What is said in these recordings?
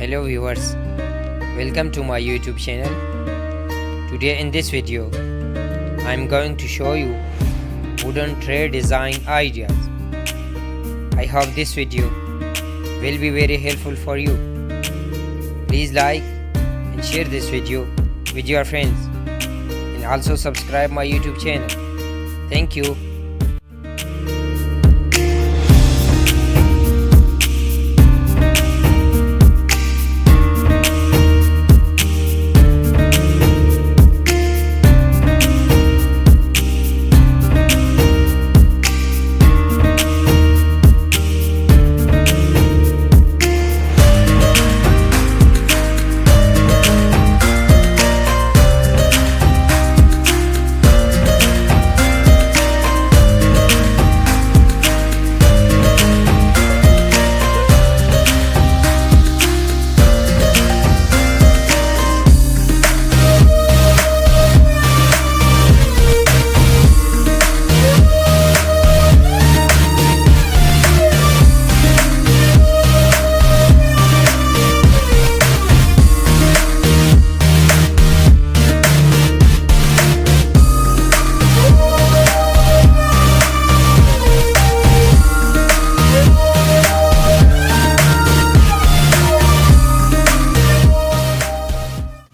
Hello viewers, welcome to my YouTube channel. Today in this video, I am going to show you wooden tray design ideas. I hope this video will be very helpful for you. Please like and share this video with your friends and also subscribe my YouTube channel. Thank you.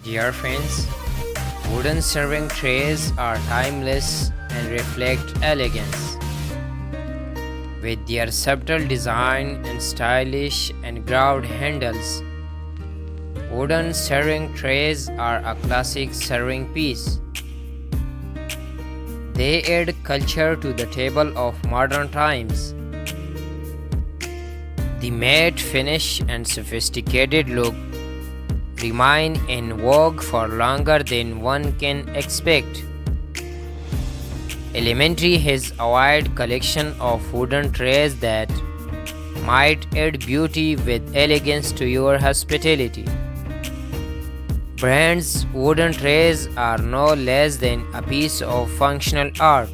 Dear friends, wooden serving trays are timeless and reflect elegance. With their subtle design and stylish and gloved handles, wooden serving trays are a classic serving piece. They add culture to the table of modern times. The matte finish and sophisticated look remain in vogue for longer than one can expect. Elementary has a wide collection of wooden trays that might add beauty with elegance to your hospitality. Brand's wooden trays are no less than a piece of functional art.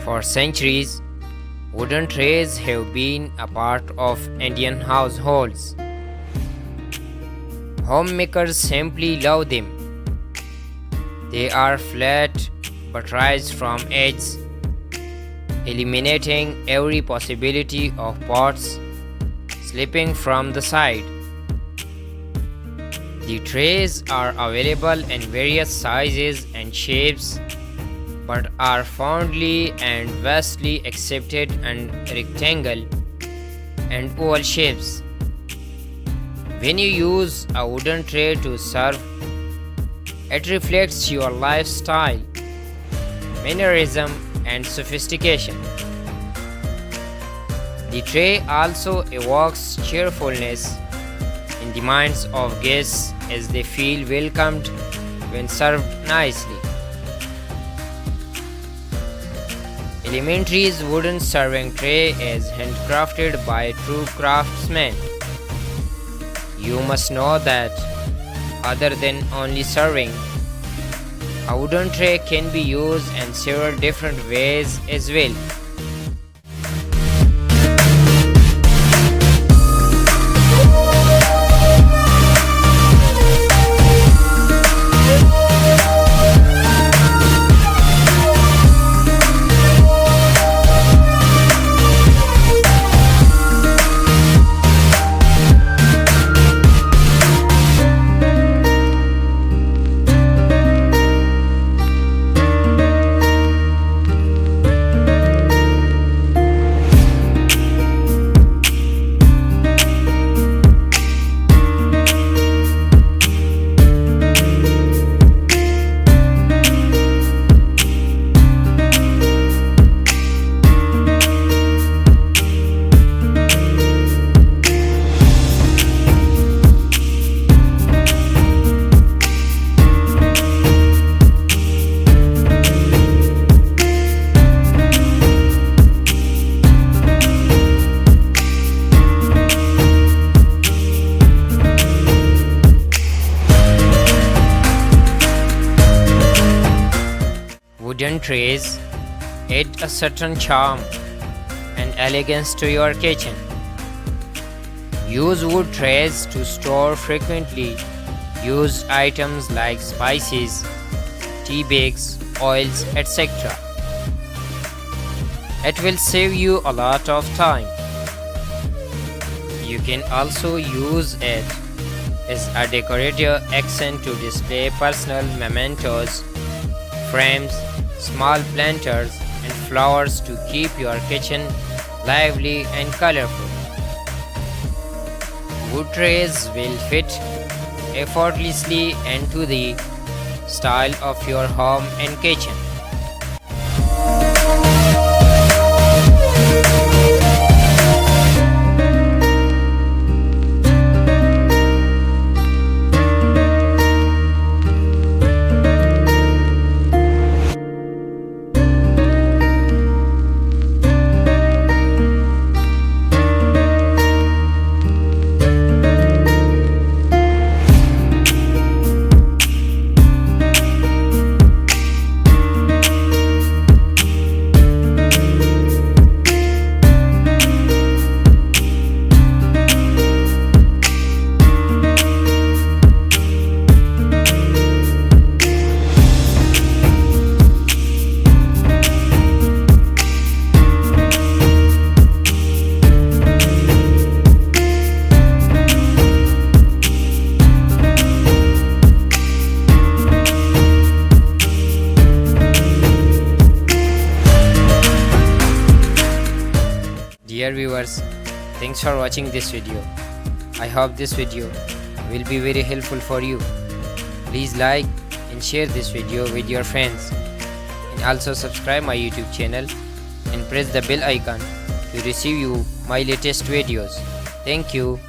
For centuries, wooden trays have been a part of Indian households. Homemakers simply love them. They are flat but rise from edges, eliminating every possibility of pots slipping from the side. The trays are available in various sizes and shapes, but are fondly and vastly accepted in rectangle and oval shapes. When you use a wooden tray to serve, it reflects your lifestyle, mannerism, and sophistication. The tray also evokes cheerfulness in the minds of guests as they feel welcomed when served nicely. Elementary's wooden serving tray is handcrafted by a true craftsman. You must know that other than only serving, a wooden tray can be used in several different ways as well. Wooden trays add a certain charm and elegance to your kitchen. Use wood trays to store frequently used items like spices, tea bags, oils, etc. It will save you a lot of time. You can also use it as a decorative accent to display personal mementos, frames, small planters, and flowers to keep your kitchen lively and colorful. Wood trays will fit effortlessly into the style of your home and kitchen. Dear viewers, thanks for watching this video. I hope this video will be very helpful for you. Please like and share this video with your friends, and also subscribe my YouTube channel and press the bell icon to receive my latest videos. Thank you.